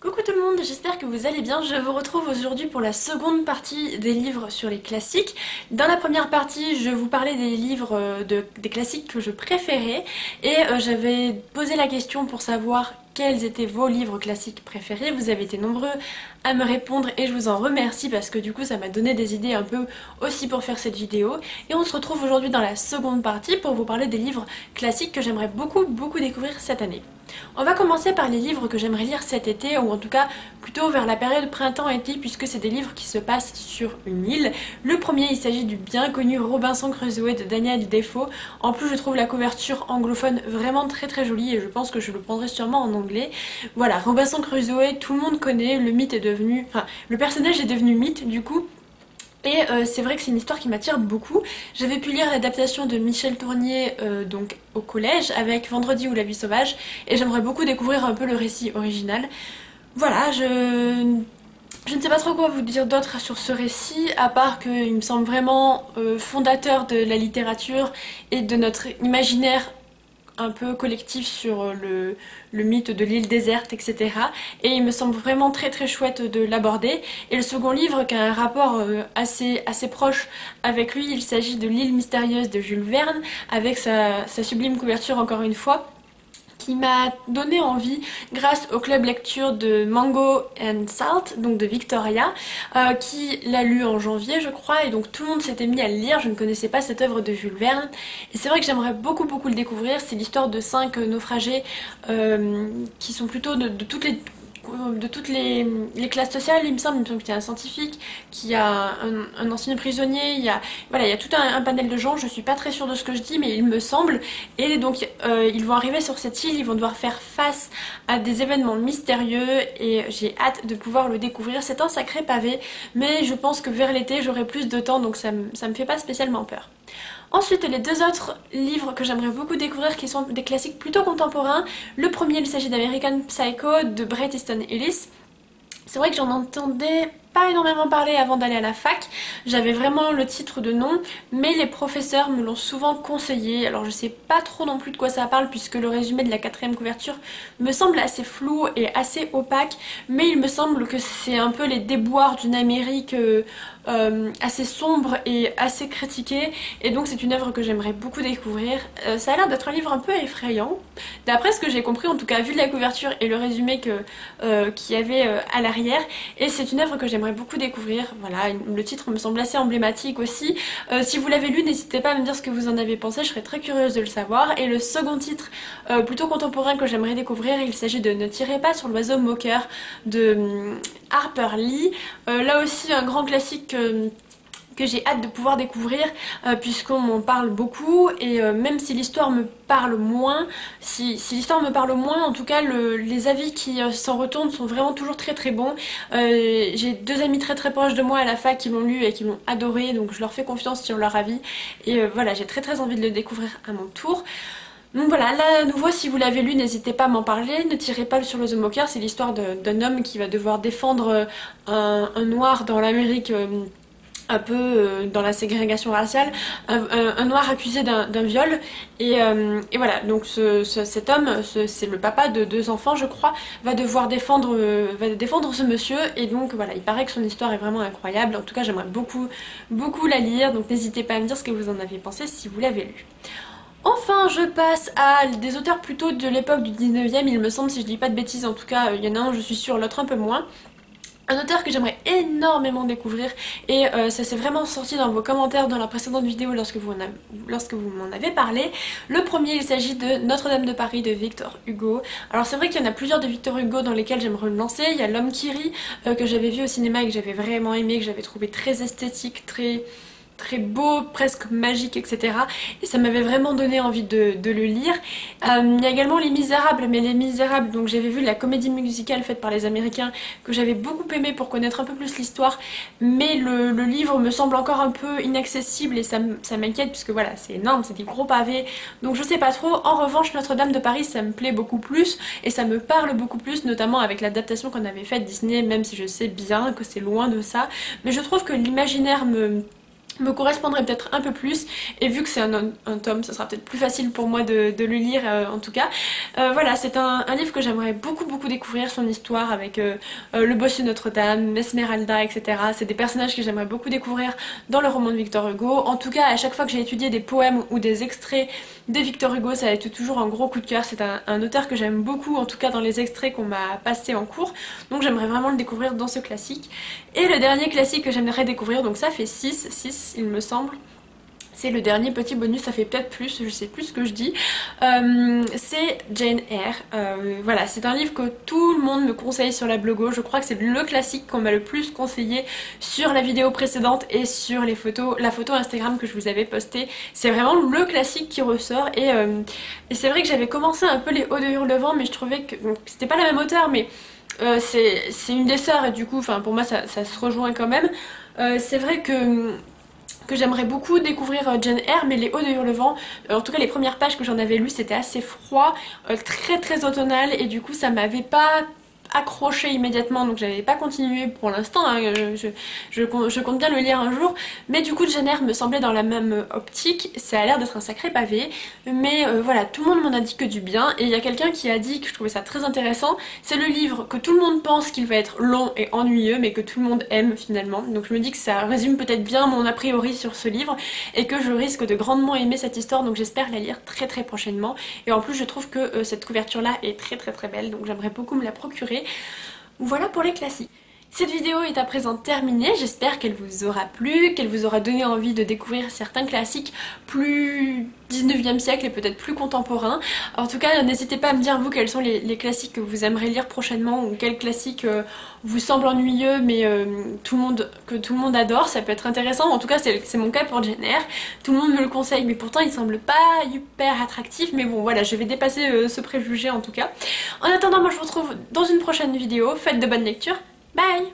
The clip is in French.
Coucou tout le monde, j'espère que vous allez bien. Je vous retrouve aujourd'hui pour la seconde partie des livres sur les classiques. Dans la première partie, je vous parlais des livres des classiques que je préférais et j'avais posé la question pour savoir quels étaient vos livres classiques préférés. Vous avez été nombreux à me répondre et je vous en remercie parce que du coup ça m'a donné des idées un peu aussi pour faire cette vidéo. Et on se retrouve aujourd'hui dans la seconde partie pour vous parler des livres classiques que j'aimerais beaucoup découvrir cette année. On va commencer par les livres que j'aimerais lire cet été, ou en tout cas plutôt vers la période printemps-été, puisque c'est des livres qui se passent sur une île. Le premier, il s'agit du bien connu Robinson Crusoe de Daniel Defoe. En plus, je trouve la couverture anglophone vraiment très jolie et je pense que je le prendrai sûrement en anglais. Voilà, Robinson Crusoe, tout le monde connaît, le mythe est devenu... Enfin, le personnage est devenu mythe du coup. Et c'est vrai que c'est une histoire qui m'attire beaucoup. J'avais pu lire l'adaptation de Michel Tournier donc au collège avec Vendredi ou la vie sauvage et j'aimerais beaucoup découvrir un peu le récit original. Voilà, je ne sais pas trop quoi vous dire d'autre sur ce récit, à part qu'il me semble vraiment fondateur de la littérature et de notre imaginaire un peu collectif sur le mythe de l'île déserte, etc. Et il me semble vraiment très chouette de l'aborder. Et le second livre qui a un rapport assez proche avec lui, il s'agit de L'île mystérieuse de Jules Verne, avec sa sublime couverture encore une fois, qui m'a donné envie grâce au club lecture de Mango and Salt, donc de Victoria, qui l'a lu en janvier je crois, et donc tout le monde s'était mis à le lire. Je ne connaissais pas cette œuvre de Jules Verne, et c'est vrai que j'aimerais beaucoup le découvrir. C'est l'histoire de 5 naufragés qui sont plutôt de toutes les classes sociales, il me semble qu'il y a un scientifique, qu'il y a un ancien prisonnier, voilà, il y a tout un panel de gens, je suis pas très sûre de ce que je dis, mais il me semble, et donc ils vont arriver sur cette île, ils vont devoir faire face à des événements mystérieux, et j'ai hâte de pouvoir le découvrir. C'est un sacré pavé, mais je pense que vers l'été j'aurai plus de temps, donc ça me fait pas spécialement peur. Ensuite, les deux autres livres que j'aimerais beaucoup découvrir qui sont des classiques plutôt contemporains. Le premier, il s'agit d'American Psycho de Bret Easton Ellis. C'est vrai que j'en entendais pas énormément parler avant d'aller à la fac, j'avais vraiment le titre de nom, mais les professeurs me l'ont souvent conseillé. Alors je sais pas trop non plus de quoi ça parle puisque le résumé de la quatrième couverture me semble assez flou et assez opaque, mais il me semble que c'est un peu les déboires d'une Amérique assez sombre et assez critiquée, et donc c'est une œuvre que j'aimerais beaucoup découvrir. Ça a l'air d'être un livre un peu effrayant, d'après ce que j'ai compris, en tout cas vu la couverture et le résumé qu'il y avait à l'arrière, et c'est une œuvre que j'aimerais beaucoup découvrir. Voilà, le titre me semble assez emblématique aussi. Si vous l'avez lu, n'hésitez pas à me dire ce que vous en avez pensé, je serais très curieuse de le savoir. Et le second titre, plutôt contemporain, que j'aimerais découvrir, il s'agit de Ne tirez pas sur l'oiseau moqueur de Harper Lee. Là aussi un grand classique que j'ai hâte de pouvoir découvrir puisqu'on m'en parle beaucoup, et même si l'histoire me parle moins, si l'histoire me parle moins, en tout cas les avis qui s'en retournent sont vraiment toujours très bons. J'ai deux amis très proches de moi à la fac qui l'ont lu et qui l'ont adoré, donc je leur fais confiance sur leur avis, et voilà, j'ai très envie de le découvrir à mon tour. Donc voilà, là à nouveau, si vous l'avez lu, n'hésitez pas à m'en parler. Ne tirez pas sur l'oiseau moqueur, c'est l'histoire d'un homme qui va devoir défendre un noir dans l'Amérique un peu dans la ségrégation raciale, un noir accusé d'un viol, et voilà, donc cet homme, c'est le papa de deux enfants je crois, va devoir défendre ce monsieur, et donc voilà, il paraît que son histoire est vraiment incroyable. En tout cas j'aimerais beaucoup la lire, donc n'hésitez pas à me dire ce que vous en avez pensé si vous l'avez lu. Enfin, je passe à des auteurs plutôt de l'époque du 19e, il me semble, si je dis pas de bêtises. En tout cas, il y en a un, je suis sûre, l'autre un peu moins. Un auteur que j'aimerais énormément découvrir, et ça s'est vraiment sorti dans vos commentaires dans la précédente vidéo lorsque vous m'en avez parlé. Le premier, il s'agit de Notre-Dame de Paris de Victor Hugo. Alors c'est vrai qu'il y en a plusieurs de Victor Hugo dans lesquels j'aimerais me lancer. Il y a L'Homme qui rit que j'avais vu au cinéma et que j'avais vraiment aimé, que j'avais trouvé très esthétique, très beau, presque magique, etc. Et ça m'avait vraiment donné envie de le lire. Il y a également Les Misérables, mais Les Misérables, donc j'avais vu la comédie musicale faite par les Américains, que j'avais beaucoup aimé pour connaître un peu plus l'histoire, mais le livre me semble encore un peu inaccessible, et ça m'inquiète puisque voilà, c'est énorme, c'est des gros pavés, donc je sais pas trop. En revanche, Notre-Dame de Paris, ça me plaît beaucoup plus, et ça me parle beaucoup plus, notamment avec l'adaptation qu'on avait faite Disney, même si je sais bien que c'est loin de ça, mais je trouve que l'imaginaire me correspondrait peut-être un peu plus, et vu que c'est un tome, ça sera peut-être plus facile pour moi de le lire en tout cas. Voilà, c'est un livre que j'aimerais beaucoup découvrir, son histoire avec le bossu Notre-Dame, Esmeralda, etc. C'est des personnages que j'aimerais beaucoup découvrir dans le roman de Victor Hugo. En tout cas, à chaque fois que j'ai étudié des poèmes ou des extraits de Victor Hugo, ça a été toujours un gros coup de cœur. C'est un auteur que j'aime beaucoup, en tout cas dans les extraits qu'on m'a passés en cours, donc j'aimerais vraiment le découvrir dans ce classique. Et le dernier classique que j'aimerais découvrir, donc ça fait 6 il me semble. C'est le dernier petit bonus, ça fait peut-être plus, je sais plus ce que je dis. C'est Jane Eyre. Voilà, c'est un livre que tout le monde me conseille sur la blogo. Je crois que c'est le classique qu'on m'a le plus conseillé sur la vidéo précédente et sur les photos, la photo Instagram que je vous avais postée. C'est vraiment le classique qui ressort. Et c'est vrai que j'avais commencé un peu les Odes de Hurlevent, mais je trouvais que c'était pas la même auteure, mais c'est une des sœurs et du coup, enfin pour moi ça se rejoint quand même. C'est vrai que j'aimerais beaucoup découvrir Jane Eyre, mais les Odes de Hurlevent, en tout cas les premières pages que j'en avais lues, c'était assez froid, très automnal, et du coup ça m'avait pas accroché immédiatement, donc j'avais pas continué pour l'instant, hein. Je compte bien le lire un jour, mais du coup Jane Eyre me semblait dans la même optique. Ça a l'air d'être un sacré pavé, mais voilà, tout le monde m'en a dit que du bien, et il y a quelqu'un qui a dit que je trouvais ça très intéressant. C'est le livre que tout le monde pense qu'il va être long et ennuyeux, mais que tout le monde aime finalement, donc je me dis que ça résume peut-être bien mon a priori sur ce livre, et que je risque de grandement aimer cette histoire, donc j'espère la lire très prochainement. Et en plus je trouve que cette couverture là est très belle, donc j'aimerais beaucoup me la procurer. Voilà pour les classiques. Cette vidéo est à présent terminée, j'espère qu'elle vous aura plu, qu'elle vous aura donné envie de découvrir certains classiques plus 19e siècle et peut-être plus contemporains. En tout cas, n'hésitez pas à me dire vous quels sont les classiques que vous aimeriez lire prochainement, ou quels classiques vous semblent ennuyeux mais que tout le monde adore. Ça peut être intéressant. En tout cas c'est mon cas pour Jane Eyre, tout le monde me le conseille mais pourtant il semble pas hyper attractif, mais bon voilà, je vais dépasser ce préjugé en tout cas. En attendant, moi je vous retrouve dans une prochaine vidéo, faites de bonnes lectures, bye.